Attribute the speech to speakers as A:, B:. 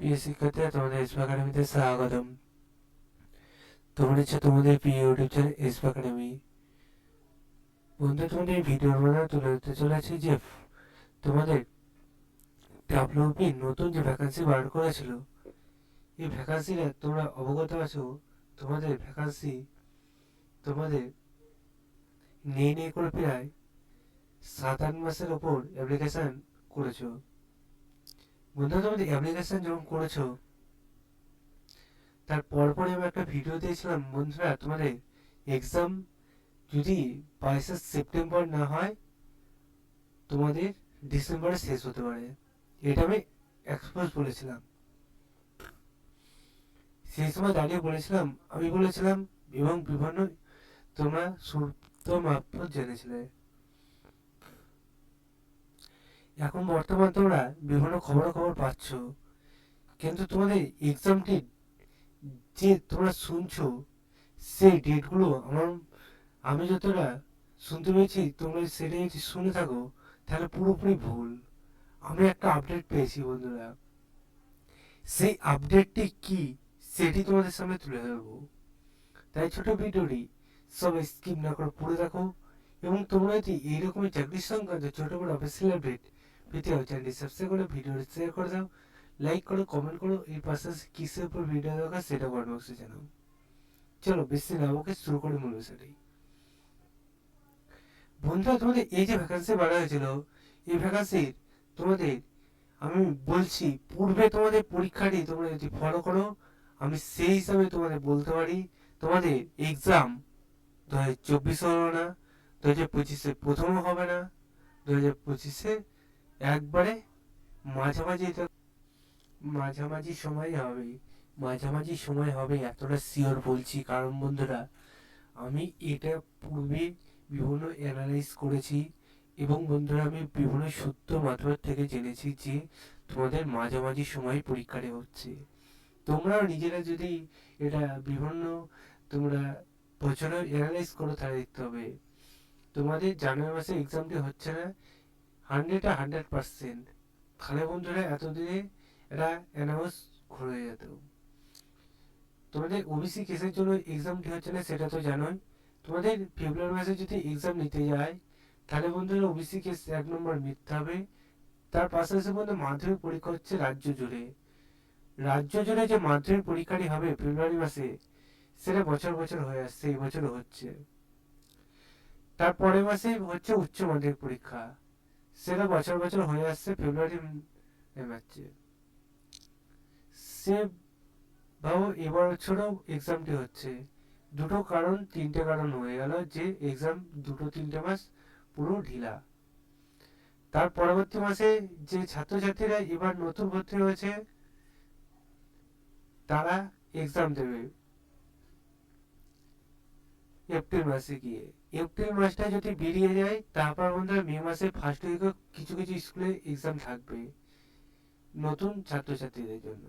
A: প্রিয় শিক্ষার্থীরা, তোমাদের এসপি একাডেমিতে স্বাগতম। তোমরা হচ্ছে তোমাদের প্রিয় ইউটিউব চ্যানেল এসপি একাডেমি। বন্ধু, তোমাদের এই ভিডিওর মাধ্যমে তুলে ধরতে চলেছি যে তোমাদের ডাব্লিউপি নতুন যে ভ্যাকান্সি বার করেছিল, এই ভ্যাকান্সিটা তোমরা অবগত আছো। তোমাদের ভ্যাকান্সি তোমাদের নেই করে প্রায় 7-8 মাসের ওপর অ্যাপ্লিকেশান করেছো। বন্ধু, তোমাদের অ্যাপ্লিকেশান যখন করেছো তার পরপরই আমি একটা ভিডিও দিয়েছিলাম, বন্ধুরা তোমাদের এক্সাম যদি 22 সেপ্টেম্বর না হয়, তোমাদের ডিসেম্বরে শেষ হতে পারে। এটা আমি এক্সপোজ বলেছিলাম। সেই সময় দাঁড়িয়ে বলেছিলাম, আমি বলেছিলাম এবং বিভিন্ন তোমরা সূত্র মারফত জেনেছিলে। এখন বর্তমান তোমরা বিভিন্ন খবর পাচ্ছ, কিন্তু তোমাদের এক্সামটি যে তোমরা শুনছো সেই ডেটগুলো আমি যতটা শুনতে পেয়েছি, তোমরা সেটা যদি শুনে থাকো তাহলে পুরোপুরি ভুল। আমি একটা আপডেট পেয়েছি বন্ধুরা, সেই আপডেটটি কি সেটি তোমাদের সামনে তুলে ধরবো। তাই ছোট ভিডিওটি সব স্কিপ না করে পড়ে দেখো, এবং তোমরা যদি এইরকমই চাকরির সংক্রান্ত ছোট বড় অফিসিয়াল আপডেট পেতে হয়, চ্যানেলটি সাবস্ক্রাইব করে ভিডিওটি শেয়ার করে দাও, লাইক করো, কমেন্ট করো, এর পাশাপাশি কিসের উপর ভিডিও দরকার সেটা কমেন্ট বক্সে জানাও। চলো বেশি না ওকে শুরু করে মূল বিষয়টি। বন্ধুরা, তোমাদের এই যে ভ্যাকান্সি বাড়া হয়েছিল, এই ভ্যাকান্সির তোমাদের আমি বলছি পূর্বে তোমাদের পরীক্ষাটি তোমরা যদি ফলো করো, আমি সেই হিসাবে তোমাদের বলতে পারি তোমাদের এক্সাম 2024 হলো না, 2025 প্রথমও হবে না, 2025 একবারে মাঝামাঝি মাঝামাঝি সময় হবে। মাঝামাঝি সময় হবে এতটা শিওর বলছি, কারণ বন্ধুরা আমি এটা পূর্বে বিভিন্ন অ্যানালাইজ করেছি, এবং বন্ধুরা আমি বিভিন্ন সূত্র মারফত থেকে জেনেছি যে তোমাদের মাঝামাঝি সময় পরীক্ষাটি হচ্ছে। তোমরাও নিজেরা যদি এটা বিভিন্ন তোমরা বছরের অ্যানালাইজ করো তাহলে দেখতে হবে তোমাদের জানুয়ারি মাসে এক্সামটি হচ্ছে না 100% তাহলে বন্ধুরা এতদিনে এটা অ্যানাউন্স হয়ে যেত। তোমাদের ওবিসি কেসের জন্য এক্সামটি হচ্ছে না সেটা তো জানোই। তোমাদের ফেব্রুয়ারি মাসে যদি এক্সাম নিতে যায় তাহলে বন্ধুরা ওবিসি কেস 1 নম্বর মিথ্যা হবে। তার পাশাপাশি বন্ধু মাধ্যমিক পরীক্ষা হচ্ছে রাজ্য জুড়ে যে মাধ্যমিক পরীক্ষাটি হবে ফেব্রুয়ারি মাসে, সেটা বছর বছর হয়ে আসছে, এই বছরও হচ্ছে। তার পরের মাসে হচ্ছে উচ্চ মাধ্যমিক পরীক্ষা, সেটা বছর বছর হয়ে আসছে ফেব্রুয়ারি মাসে। সে ভাবো এবার বছরও এক্সামটি হচ্ছে। তিনটে কারণ হয়ে গেল যে এক্সাম 2-3 মাস পুরো ঢিলা। তার পরবর্তী মাসে যে ছাত্রছাত্রীরা এবার নতুন ভর্তি হয়েছে তারা এক্সাম দেবে এপ্রিল মাসে গিয়ে। এপ্রিল মাসটা যদি বেরিয়ে যায় তারপর বন্ধুরা মে মাসে ফার্স্ট উইকে কিছু কিছু স্কুলে এক্সাম থাকবে নতুন ছাত্রছাত্রীদের জন্য।